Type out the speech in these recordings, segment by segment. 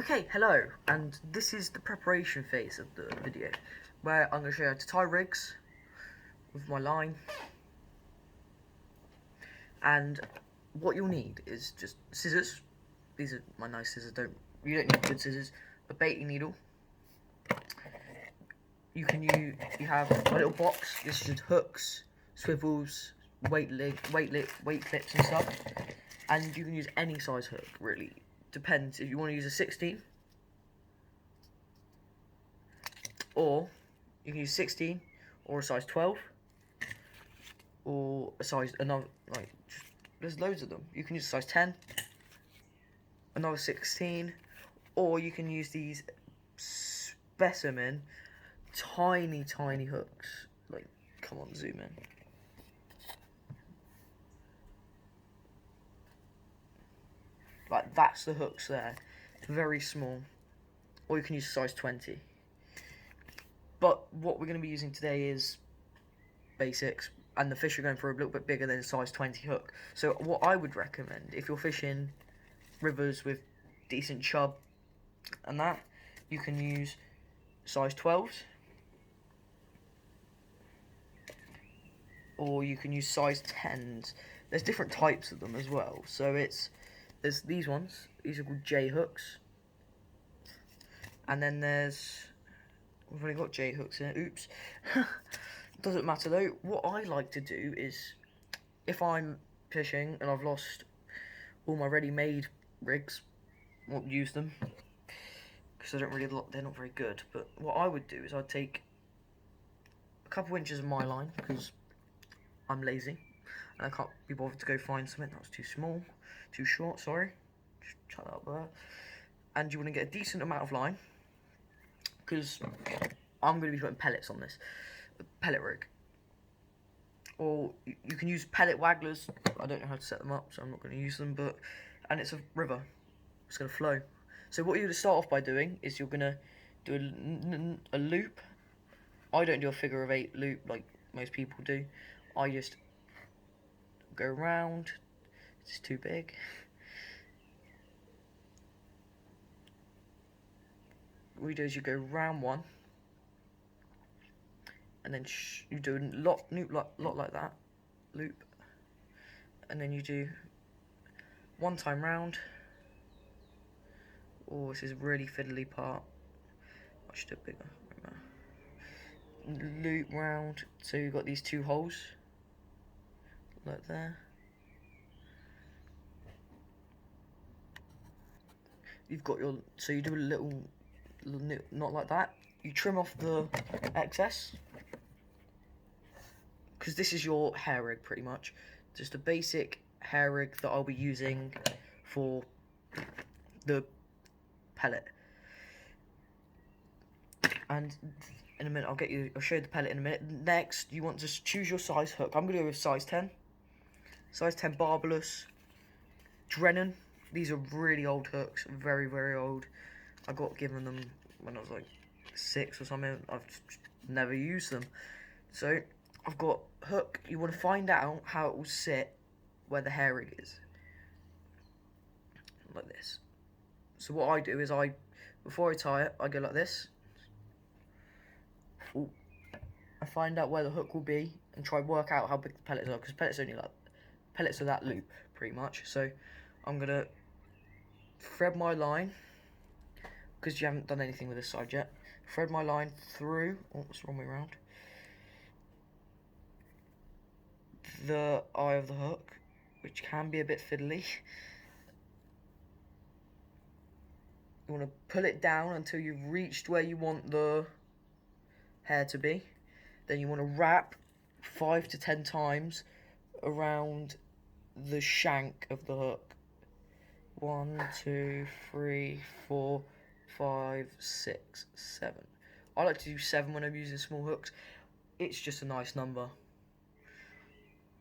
Okay, hello, and this is the preparation phase of the video, where I'm going to show you how to tie rigs with my line, and what you'll need is just scissors. These are my nice scissors. You don't need good scissors. A baiting needle. You have a little box. This is hooks, swivels, weight clips and stuff, and you can use any size hook really. Depends if you want to use a 16. Or you can use 16 or a size 12 or a size another there's loads of them. You can use a size 10, another 16, or you can use these specimen tiny hooks. Like, come on, zoom in. Like, that's the hooks there. Very small. Or you can use a size 20. But what we're going to be using today is basics, and the fish are going for a little bit bigger than a size 20 hook. So what I would recommend, if you're fishing rivers with decent chub and that, you can use size 12s, or you can use size 10s. There's different types of them as well. So there's these ones. These are called J hooks. And then we've only got J hooks in it. Oops. Doesn't matter though. What I like to do is, if I'm fishing and I've lost all my ready-made rigs, won't use them because they're not very good. But what I would do is I'd take a couple inches of my line because I'm lazy and I can't be bothered to go find something that was too short. Sorry, just shut that up there. And you want to get a decent amount of line because I'm going to be putting pellets on this. Pellet rig, or you can use pellet wagglers. I don't know how to set them up, so I'm not going to use them. And it's a river, it's going to flow. So what you're going to start off by doing is you're going to do a loop. I don't do a figure of 8 loop like most people do. I just go round. It's too big. What you do is you go round one. And then you do a lot like that, loop, and then you do one time round. Oh, this is a really fiddly part. I should do it bigger. Loop round, so you've got these 2 holes, like there. You've got so you do a little knot like that. You trim off the excess, because this is your hair rig pretty much. Just a basic hair rig that I'll be using for the pellet. And in a minute I'll show you the pellet in a minute. Next, you want to choose your size hook. I'm going to go with size 10. Size 10 barbelous. Drennan. These are really old hooks, very old. I got given them when I was like 6 or something. I've never used them. So I've got hook. You want to find out how it will sit where the hair rig is, like this. So what I do is before I tie it, I go like this. Ooh. I find out where the hook will be and try work out how big the pellets are, because pellets are that loop pretty much. So I'm gonna thread my line, because you haven't done anything with this side yet. Thread my line through. Oh, it's the wrong way around. The eye of the hook, which can be a bit fiddly. You want to pull it down until you've reached where you want the hair to be. Then you want to wrap 5 to 10 times around the shank of the hook. 1, 2, 3, 4, 5, 6, 7. I like to do 7 when I'm using small hooks. It's just a nice number.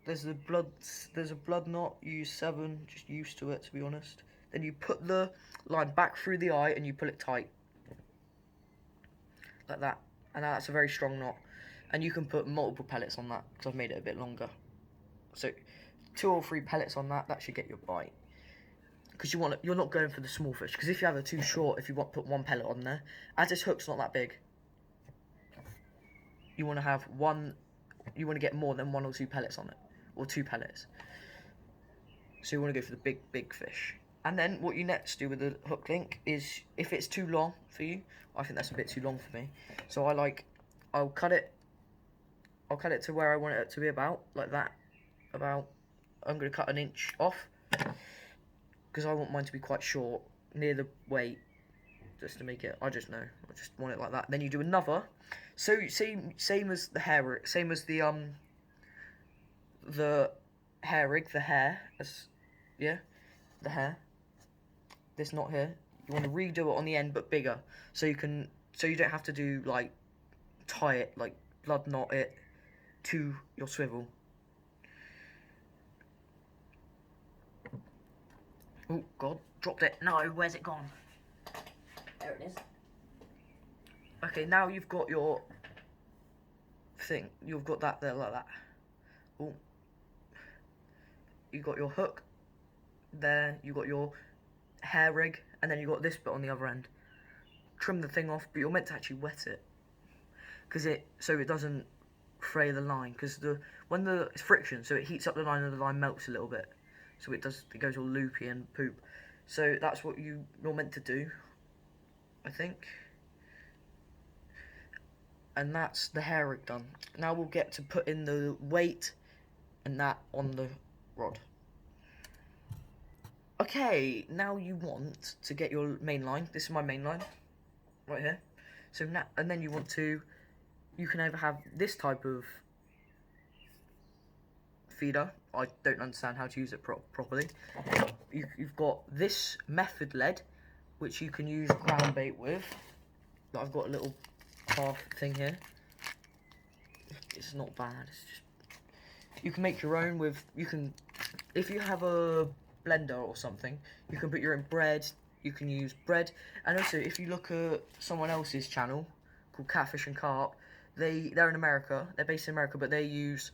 There's a blood knot. You use 7. Just used to it, to be honest. Then you put the line back through the eye and you pull it tight, like that. And that's a very strong knot. And you can put multiple pellets on that, because I've made it a bit longer. So 2 or 3 pellets on that. That should get your bite. because you're not going for the small fish. Because if you have it too short, if you want to put one pellet on there, as this hook's not that big, you want to have one. You want to get more than 1 or 2 pellets on it, or 2 pellets. So you want to go for the big fish. And then what you next do with the hook link is, if it's too long for you, I think that's a bit too long for me. So I'll cut it to where I want it to be, about like that. I'm going to cut 1 inch off, because I want mine to be quite short, near the weight, just to make it, I just want it like that. Then you do another, so same as the hair rig, same as the hair rig, the hair, the hair, this knot here, you want to redo it on the end but bigger, so you don't have to do like tie it, like blood knot it to your swivel. Oh god, dropped it. No, where's it gone? There it is. Okay, now you've got your thing. You've got that there like that. Oh, you got your hook there. You got your hair rig, and then you got this bit on the other end. Trim the thing off, but you're meant to actually wet it, so it doesn't fray the line. Because it's friction, so it heats up the line and the line melts a little bit. So it goes all loopy and poop. So that's what you're meant to do, I think. And that's the hair rig done. Now we'll get to put in the weight and that on the rod. Okay, now you want to get your main line. This is my main line, right here. So now, and then you can either have this type of feeder. I don't understand how to use it properly. You've got this method lead, which you can use ground bait with. I've got a little half thing here. It's not bad. It's just, you can make your own with. If you have a blender or something, you can put your own bread. You can use bread, and also if you look at someone else's channel called Catfish and Carp, they're in America. They're based in America, but they use.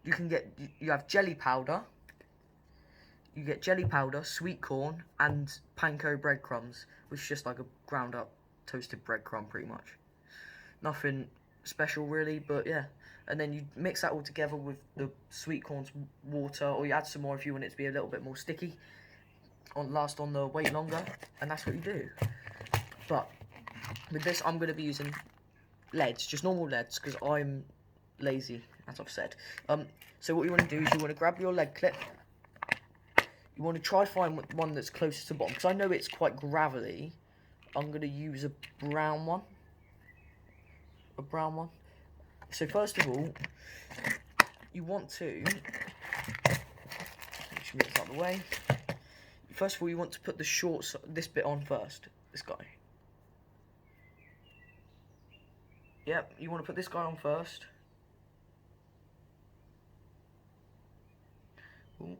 You have jelly powder. You get jelly powder, sweet corn, and panko breadcrumbs, which is just like a ground up toasted breadcrumb, pretty much. Nothing special really, but yeah. And then you mix that all together with the sweet corn's water, or you add some more if you want it to be a little bit more sticky, last on the weight longer, and that's what you do. But with this, I'm going to be using leads, just normal leads, because I'm lazy, as I've said. So what you want to do is you want to grab your lead clip. You want to try find one that's closest to the bottom, because I know it's quite gravelly. I'm going to use a brown one. So first of all, you want to move this out of the way. First of all, you want to put this bit on first. This guy. Yep, you want to put this guy on first. Ooh.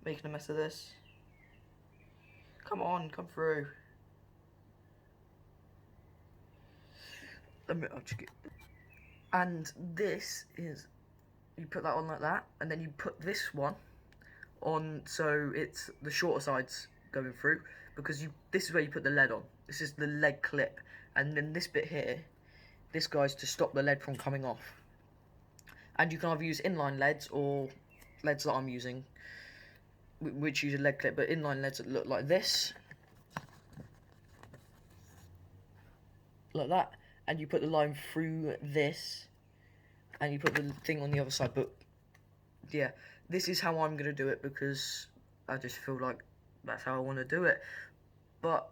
Making a mess of this. Come on, come through. And this is, you put that on like that, and then you put this one on so it's the shorter sides going through, because this is where you put the lead on. This is the lead clip, and then this bit here, this guy's to stop the lead from coming off. And you can either use inline leads or leads that I'm using, which use a lead clip, but inline leads that look like this, like that, and you put the line through this, and you put the thing on the other side. But yeah, this is how I'm going to do it, because I just feel like that's how I want to do it.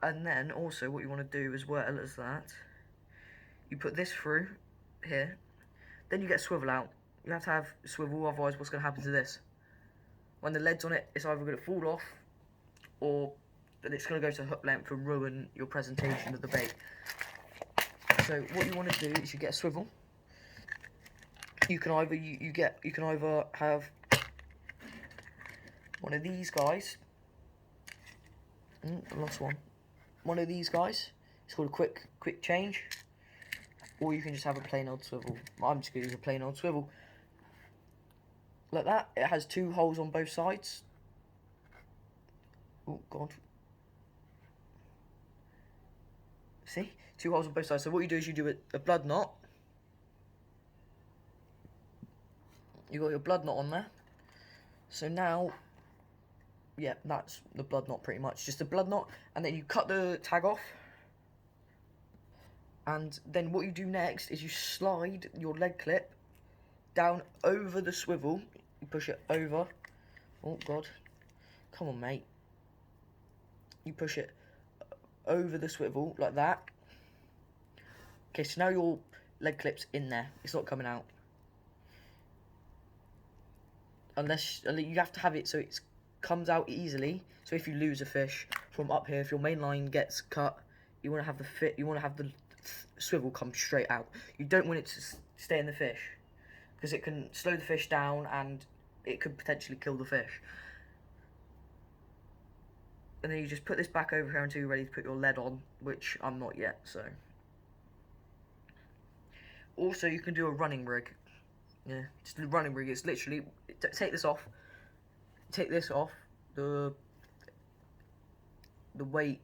And then also what you want to do as well as that, you put this through here, then you get swivel out. You have to have swivel, otherwise what's going to happen to this? When the lead's on it, it's either going to fall off, or it's going to go to hook length and ruin your presentation of the bait. So what you want to do is you get a swivel. You can either have one of these guys. I lost one. One of these guys. It's called a quick change. Or you can just have a plain old swivel. I'm just going to use a plain old swivel. Like that. It has 2 holes on both sides. Oh god. See? 2 holes on both sides. So what you do is you do a blood knot. You got your blood knot on there. So now, yeah, that's the blood knot pretty much. Just a blood knot, and then you cut the tag off. And then what you do next is you slide your leg clip down over the swivel. You push it over. Oh god. Come on, mate. You push it over the swivel like that. Okay, so now your leg clip's in there. It's not coming out. Unless you have to have it so it comes out easily. So if you lose a fish from up here, if your main line gets cut, you want to have the swivel come straight out. You don't want it to stay in the fish, because it can slow the fish down and it could potentially kill the fish. And then you just put this back over here until you're ready to put your lead on, which I'm not yet, so. Also, you can do a running rig. Yeah, just a running rig. It's literally, take this off, the weight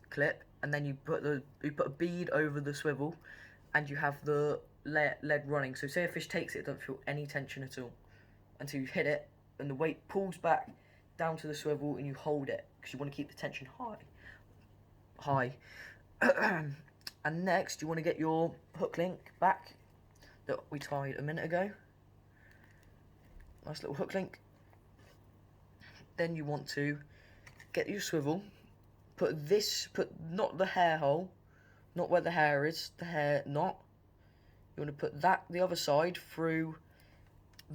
clip, and then you put a bead over the swivel, and you have the lead running. So say a fish takes it, don't feel any tension at all until you hit it, and the weight pulls back down to the swivel, and you hold it because you want to keep the tension high. And next, you want to get your hook link back that we tied a minute ago. Nice little hook link. Then you want to get your swivel, put not the hair hole, not where the hair is, the hair knot. You want to put that the other side through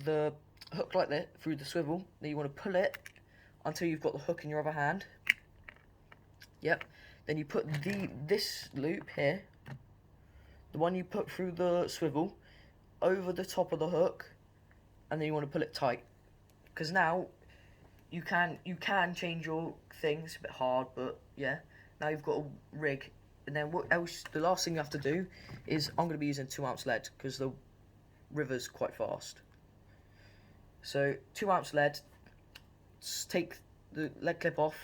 the hook like that, through the swivel. Then you want to pull it until you've got the hook in your other hand. Yep. Then you put this loop here, the one you put through the swivel, over the top of the hook, and then you want to pull it tight. Because now you can change your thing. It's a bit hard, but yeah. Now you've got a rig. And then what else? The last thing you have to do is, I'm going to be using 2-ounce lead because the river's quite fast. So 2-ounce lead. Take the lead clip off.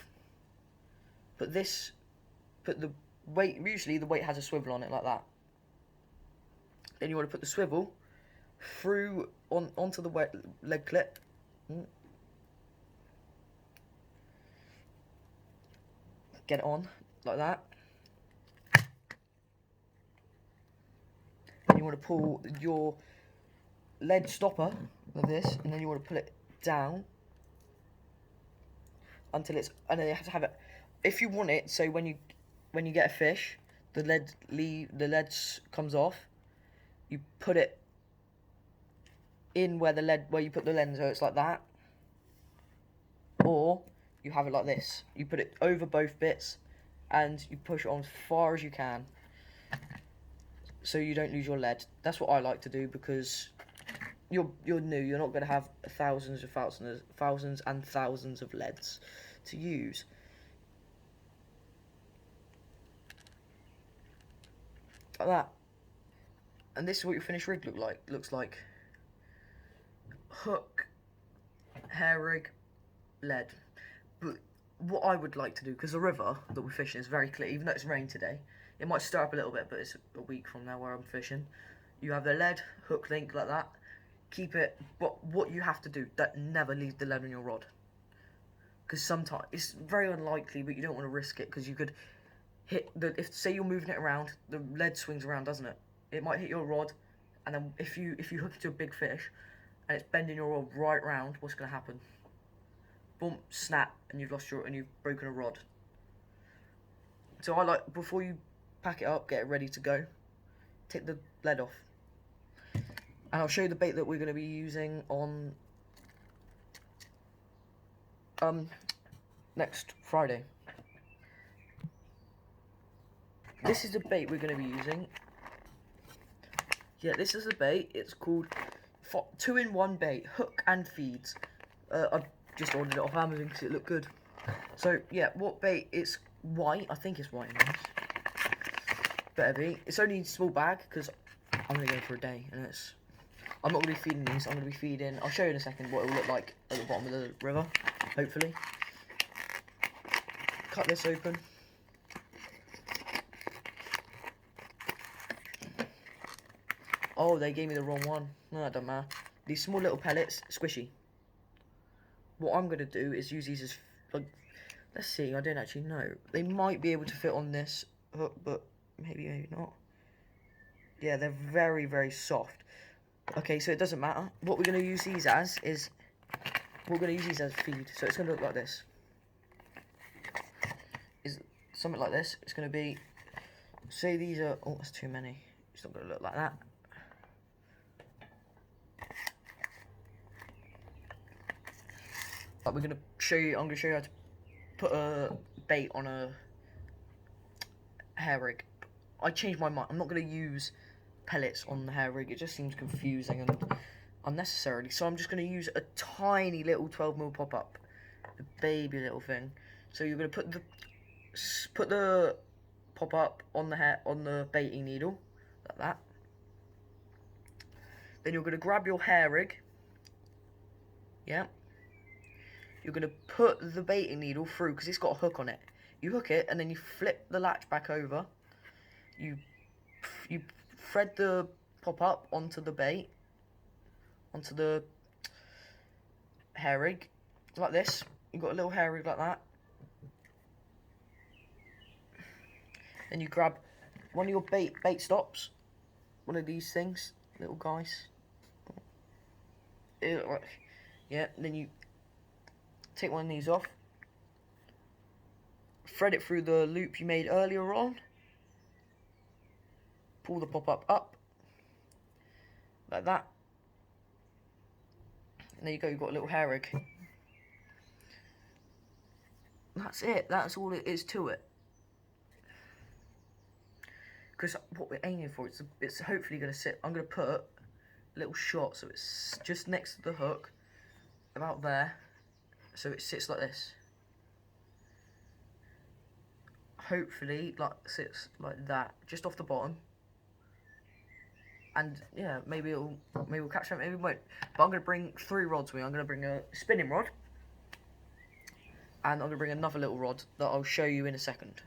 Put the weight. Usually the weight has a swivel on it like that. Then you want to put the swivel through onto the leg clip. Get it on like that. Then you want to pull your lead stopper like this, and then you want to pull it down until it's, and then you have to have it. If you want it, so when you get a fish, the lead comes off. You put it in where you put the lens, so it's like that. Or you have it like this. You put it over both bits, and you push it on as far as you can, so you don't lose your lead. That's what I like to do, because you're new. You're not going to have thousands and thousands of leads to use. Like that. And this is what your finished rig looks like. Hook, hair rig, lead. But what I would like to do, because the river that we're fishing is very clear, even though it's rained today, it might stir up a little bit, but it's a week from now where I'm fishing. You have the lead hook link like that. Keep it, but what you have to do, never leave the lead on your rod. Because sometimes, it's very unlikely, but you don't want to risk it, because you could hit say you're moving it around, the lead swings around, doesn't it? It might hit your rod, and then if you hook it to a big fish, and it's bending your rod right round, what's going to happen? Boom, snap, and you've broken a rod. So I like, before you pack it up, get it ready to go, take the lead off. And I'll show you the bait that we're going to be using on next Friday. This is the bait we're going to be using. Yeah, this is the bait. It's called 2-in-1 bait, hook and feeds. I've just ordered it off Amazon because it looked good. So yeah, what bait? It's white. I think it's white in this. Better be. It's only a small bag because I'm going to go for a day, and I'm not going to be feeding these. I'm going to be feeding. I'll show you in a second what it will look like at the bottom of the river, hopefully. cut this open. Oh, they gave me the wrong one. No, that doesn't matter. These small little pellets, squishy. What I'm going to do is use these as, like, let's see, I don't actually know. They might be able to fit on this hook, but maybe not. Yeah, they're very, very soft. Okay, so it doesn't matter. What we're going to use these as is, we're going to use these as feed. So it's going to look like this. Is something like this. It's going to be, say these are, oh, that's too many. It's not going to look like that. But we're going to show you, I'm going to show you how to put a bait on a hair rig. I changed my mind. I'm not going to use pellets on the hair rig. It just seems confusing and unnecessarily. So I'm just going to use a tiny little 12mm pop-up. A baby little thing. So you're going to put the pop-up on the baiting needle. Like that. Then you're going to grab your hair rig. Yeah. You're going to put the baiting needle through, because it's got a hook on it. You hook it, and then you flip the latch back over. You thread the pop-up onto the bait, onto the hair rig, like this. You've got a little hair rig like that. Then you grab one of your bait stops, one of these things, little guys. Yeah, then you take one of these off, thread it through the loop you made earlier on, pull the pop-up up, like that, and there you go, you've got a little hair rig. That's it, that's all it is to it. Because what we're aiming for, it's hopefully going to sit, I'm going to put a little shot so it's just next to the hook, about there. So it sits like this. Hopefully, sits like that, just off the bottom. And yeah, maybe we'll catch that, maybe we won't. But I'm gonna bring 3 rods with me. I'm gonna bring a spinning rod, and I'm gonna bring another little rod that I'll show you in a second.